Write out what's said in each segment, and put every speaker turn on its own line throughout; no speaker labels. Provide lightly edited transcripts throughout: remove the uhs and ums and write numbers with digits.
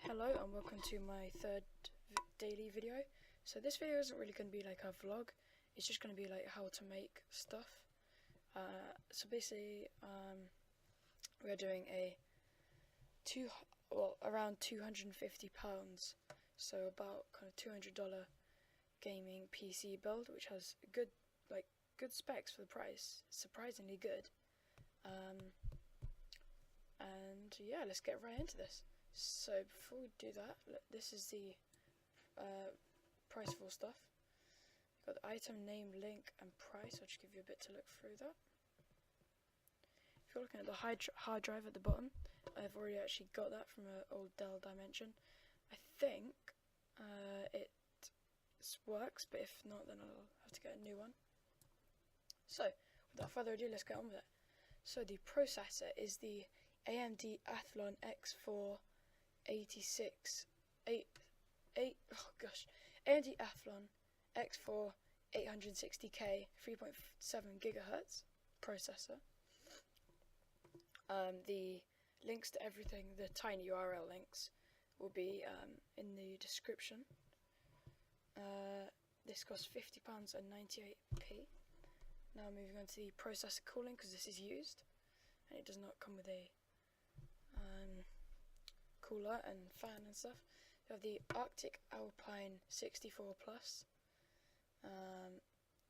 Hello and welcome to my third daily video. So this video isn't really going to be like a vlog, it's just going to be like how to make stuff. So basically we are doing around £250, so about kind of $200 gaming PC build, which has good specs for the price, surprisingly good. And yeah, let's get right into this. So before we do that, look, this is the price for stuff. You've got the item name, link, and price. I'll just give you a bit to look through that. If you're looking at the hard drive at the bottom, I've already actually got that from an old Dell Dimension. I think it works, but if not, then I'll have to get a new one. So without further ado, let's get on with it. So the processor is the AMD Athlon X4 AMD Athlon X4 860K 3.7 GHz processor. The links to everything, the tiny URL links, will be in the description. This costs £50 and 98p. Now moving on to the processor cooling, because this is used and it does not come with a cooler and fan and stuff. You have the Arctic Alpine 64 Plus.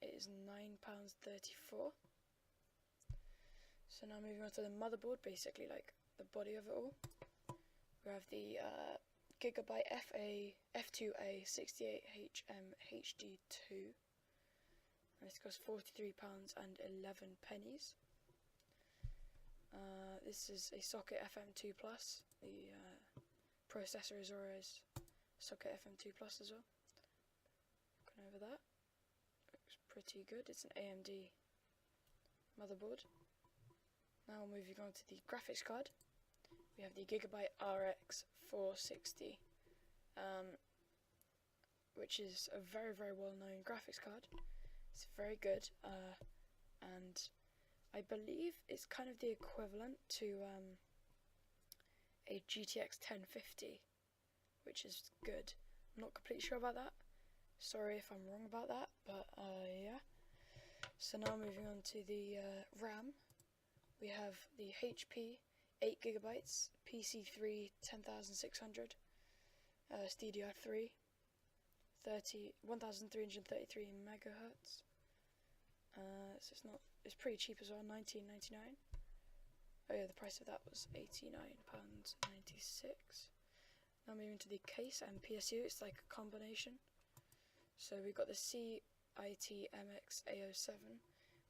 It is £9.34. So now moving on to the motherboard, basically like the body of it all. We have the Gigabyte F2A 68HM HD2. And this costs £43 and 11 pennies. This is a socket FM2 Plus. The processor is always socket FM2 Plus as well. Looking over that, looks pretty good. It's an AMD motherboard. Now moving on to the graphics card, we have the Gigabyte RX 460, which is a very well known graphics card. It's very good, and I believe it's kind of the equivalent to a GTX 1050, which is good. I'm not completely sure about that. Sorry if I'm wrong about that, but yeah. So now moving on to the RAM, we have the HP 8GB PC3 10600 DDR3 1333 megahertz. So it's pretty cheap as well, £19.99. Oh yeah, the price of that was £89.96. Now moving to the case and PSU, it's like a combination. So we've got the CIT MX A07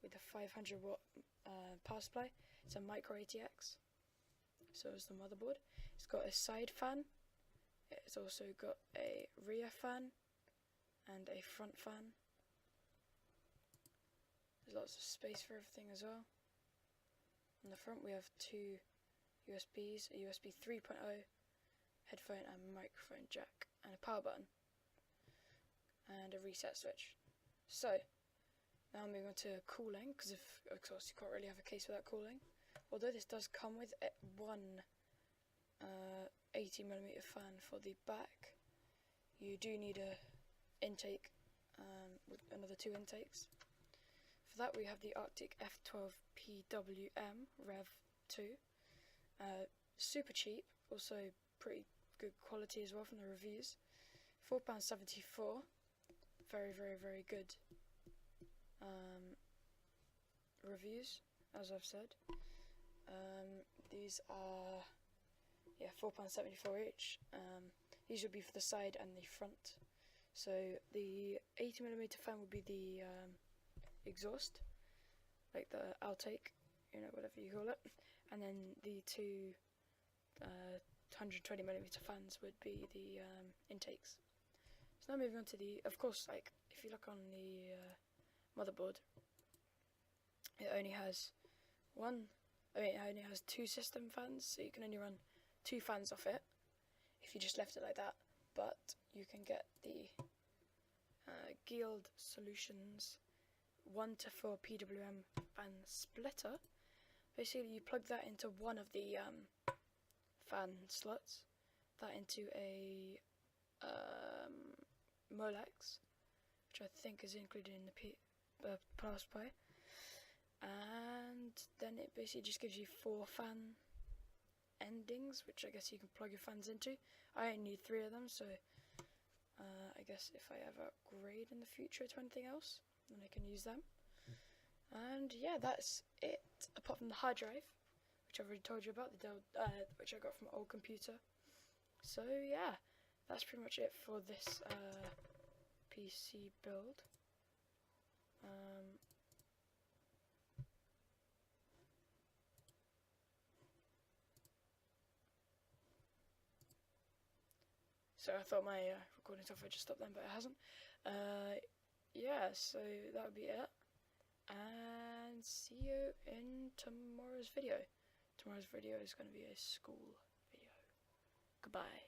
with a 500 watt power supply. It's a micro ATX. So is the motherboard. It's got a side fan. It's also got a rear fan and a front fan. There's lots of space for everything as well. On the front we have two USBs, a USB 3.0, headphone and microphone jack, and a power button, and a reset switch. So, now moving on to cooling, because of course you can't really have a case without cooling. Although this does come with one 80mm fan for the back, you do need a intake with another two intakes. For that we have the Arctic F12 PWM Rev 2, super cheap, also pretty good quality as well from the reviews. £4.74, very good reviews, as I've said. These are £4.74 each. These would be for the side and the front. So the 80mm fan would be the exhaust, like the outtake, whatever you call it, and then the two 120mm fans would be the intakes. So now moving on to the, of course, like if you look on the motherboard, it only has two system fans, so you can only run two fans off it if you just left it like that. But you can get the Guild Solutions 1-4 PWM fan splitter. Basically you plug that into one of the fan slots, that into a Molex, which I think is included in the Raspberry, and then it basically just gives you 4 fan endings, which I guess you can plug your fans into. I only need 3 of them, so I guess if I ever upgrade in the future to anything else, then I can use them. And yeah, that's it, apart from the hard drive, which I've already told you about, the Dell, which I got from an old computer. So yeah, that's pretty much it for this PC build. So I thought my recording software just stopped then, but it hasn't. Yeah, so that would be it. And see you in tomorrow's video. Tomorrow's video is going to be a school video. Goodbye.